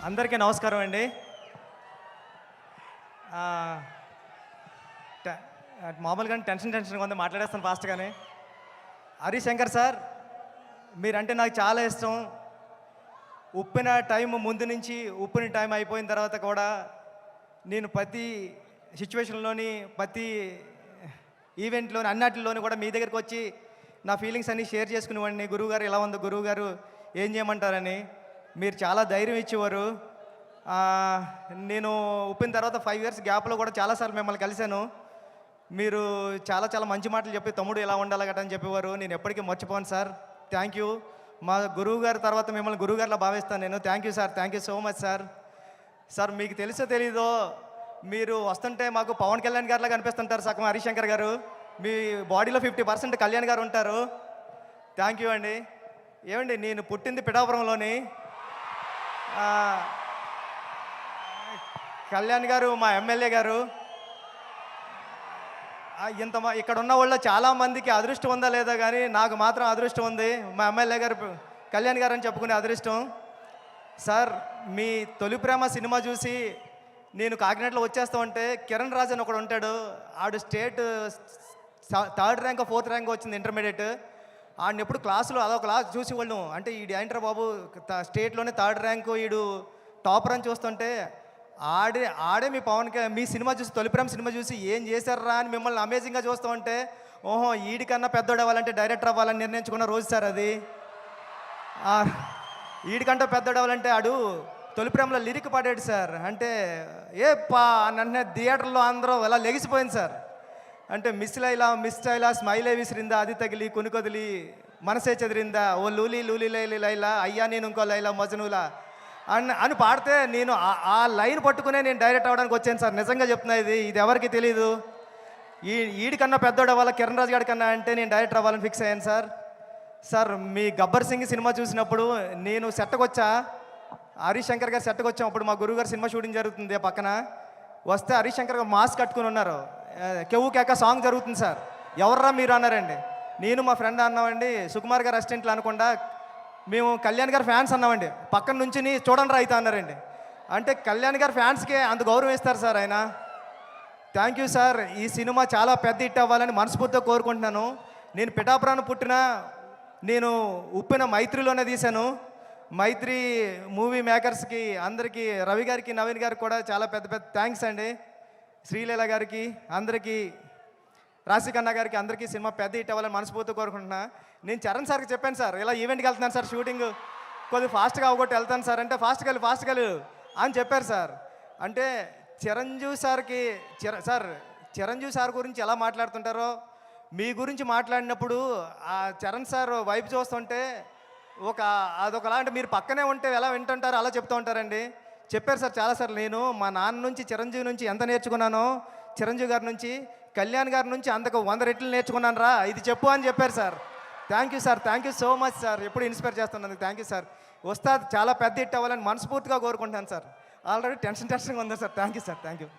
అందరికీ నమస్కారం అండి. మామూలుగానే టెన్షన్గా ఉంది, మాట్లాడేస్తాను ఫాస్ట్గానే. హరిశంకర్ సార్, మీరంటే నాకు చాలా ఇష్టం. ఉప్పిన టైం ముందు నుంచి ఉప్పిన టైం అయిపోయిన తర్వాత కూడా నేను ప్రతి సిచ్యువేషన్లోని ప్రతి ఈవెంట్లోని అన్నిటిలోని కూడా మీ దగ్గరికి వచ్చి నా ఫీలింగ్స్ అన్నీ షేర్ చేసుకునేవాడిని. గురువుగారు ఎలా ఉందో, గురువుగారు ఏం చేయమంటారని మీరు చాలా ధైర్యం ఇచ్చేవారు. నేను ఉప్పిన తర్వాత 5 years గ్యాప్లో కూడా చాలాసార్లు మిమ్మల్ని కలిశాను. మీరు చాలా చాలా మంచి మాటలు చెప్పి తమ్ముడు ఎలా ఉండాలి గట్రా అని చెప్పేవారు. నేను ఎప్పటికీ మర్చిపోను సార్. Thank you. మా గురువు గారి తర్వాత మిమ్మల్ని గురువుగారిలా భావిస్తాను నేను. Thank you sir, thank you so much sir. Sir మీకు తెలుసో తెలీదో, మీరు వస్తుంటే మాకు పవన్ కళ్యాణ్ గారిలా కనిపిస్తుంటారు సగం హరిశంకర్ గారు. మీ బాడీలో 50% కళ్యాణ్ గారు ఉంటారు. థ్యాంక్ యూ అండి. ఏమండి, నేను పుట్టింది పిఠాపురంలోని. కళ్యాణ్ గారు మా ఎమ్మెల్యే గారు. ఇక్కడ ఉన్న వాళ్ళు చాలామందికి అదృష్టం ఉందా లేదా కానీ నాకు మాత్రం అదృష్టం ఉంది. మా ఎమ్మెల్యే గారు కళ్యాణ్ గారు అని చెప్పుకునే అదృష్టం. సార్, మీ తొలి ప్రేమ సినిమా చూసి నేను కాకినాడలో వచ్చేస్తా ఉంటే కిరణ్ రాజ్ అని ఒకడు ఉంటాడు. ఆడు state 3rd rank 4th rank వచ్చింది ఇంటర్మీడియట్. ఆడిని ఎప్పుడు క్లాసులో అదొక క్లాస్ చూసి వాళ్ళు అంటే ఈడు ఏంట్రా బాబు స్టేట్లోనే 3rd ర్యాంకు ఈడు టాపర్ అని చూస్తుంటే ఆడే మీ సినిమా చూసి తొలి ప్రేమ సినిమా చూసి ఏం చేశారా అని మిమ్మల్ని అమేజింగ్గా చూస్తూ ఉంటే ఓహో ఈడికన్నా పెద్దోడు అవ్వాలంటే డైరెక్టర్ అవ్వాలని నిర్ణయించుకున్న రోజు సార్ అది. ఈడికంటే పెద్దోడు అవ్వాలంటే ఆడు తొలి ప్రేమలో లిరిక్ పాడాడు సార్. అంటే నన్ను థియేటర్లో అందరూ ఎలా లెగిసిపోయింది సార్. అంటే మిస్ లైలా స్మైలే విసిరిందా, అది తగిలి కొనుకొదిలి మనసే చెదిరిందా, ఓ లూలి లూలి లైలి లైలా అయ్యా నేను ఇంకో లైలా మజనులా అని పాడితే నేను ఆ లైన్ పట్టుకునే నేను డైరెక్ట్ అవ్వడానికి వచ్చాను సార్. నిజంగా చెప్తున్నా, ఇది ఎవరికి తెలీదు. ఈడికన్నా పెద్దోడు అవ్వాలి కిరణ్ రాజు గారి కన్నా అంటే నేను డైరెక్టర్ అవ్వాలని ఫిక్స్ అయ్యాను సార్. సార్, మీ గబ్బర్ సింగ్ సినిమా చూసినప్పుడు నేను సెట్కి వచ్చా, హరిశంకర్ గారు సెట్కి వచ్చాం. అప్పుడు మా గురువు గారు సినిమా షూటింగ్ జరుగుతుంది పక్కన. వస్తే హరిశంకర్ గారు మాస్క్ కట్టుకుని ఉన్నారు. కెవ్వు కేక సాంగ్ జరుగుతుంది సార్. ఎవర్రా మీరు అన్నారండి. నేను మా ఫ్రెండ్ అన్నామండి, సుకుమార్ గారు అసిస్టెంట్లు అనకుండా మేము కళ్యాణ్ గారి ఫ్యాన్స్ అన్నామండి. పక్కన నుంచి చూడండి రా అయితే అన్నారండి. అంటే కళ్యాణ్ గారి ఫ్యాన్స్కే అంత గౌరవం ఇస్తారు సార్ ఆయన. Thank you sir. ఈ సినిమా చాలా పెద్ద హిట్ అవ్వాలని మనస్ఫూర్తిగా కోరుకుంటున్నాను. నేను పిఠాపురాన్ని నేను ఉప్పిన మైత్రిలోనే తీశాను. మైత్రి మూవీ మేకర్స్కి అందరికీ, రవి గారికి నవీన్ గారికి కూడా చాలా పెద్ద పెద్ద థ్యాంక్స్ అండి. శ్రీలీల గారికి, అందరికీ, రాశికన్నా గారికి, అందరికీ సినిమా పెద్ద హిట్ అవ్వాలని మనస్ఫూర్తిగా కోరుకుంటున్నా. నేను చరణ్ సార్కి చెప్పాను సార్, ఇలా ఈవెంట్కి వెళ్తున్నాను సార్, షూటింగ్ కొద్దిగా ఫాస్ట్గా అవగొట్టి వెళ్తాను సార్ అంటే ఫాస్ట్గా వెళ్ళు అని చెప్పారు సార్. అంటే చిరంజీవి సార్ గురించి ఎలా మాట్లాడుతుంటారో మీ గురించి మాట్లాడినప్పుడు ఆ చరణ్ సార్ వైపు చూస్తుంటే అదొకలా అంటే మీరు పక్కనే ఉంటే ఎలా వింటుంటారో అలా చెప్తూ ఉంటారండి. చెప్పారు సార్ చాలాసార్లు. నేను మా నాన్న నుంచి చిరంజీవి నుంచి ఎంత నేర్చుకున్నానో, చిరంజీవి గారి నుంచి కళ్యాణ్ గారి నుంచి అంతకు 100 రెట్లు నేర్చుకున్నాను రా, ఇది చెప్పు అని చెప్పారు sir. Thank you sir, thank you so much sir. ఎప్పుడు ఇన్స్పైర్ చేస్తున్నందుకు థ్యాంక్ యూ సార్. వస్తా చాలా పెద్ద హిట్ అవ్వాలని మనస్ఫూర్తిగా కోరుకుంటాను సార్. ఆల్రెడీ టెన్షన్గా ఉందా sir. Thank you sir, thank you.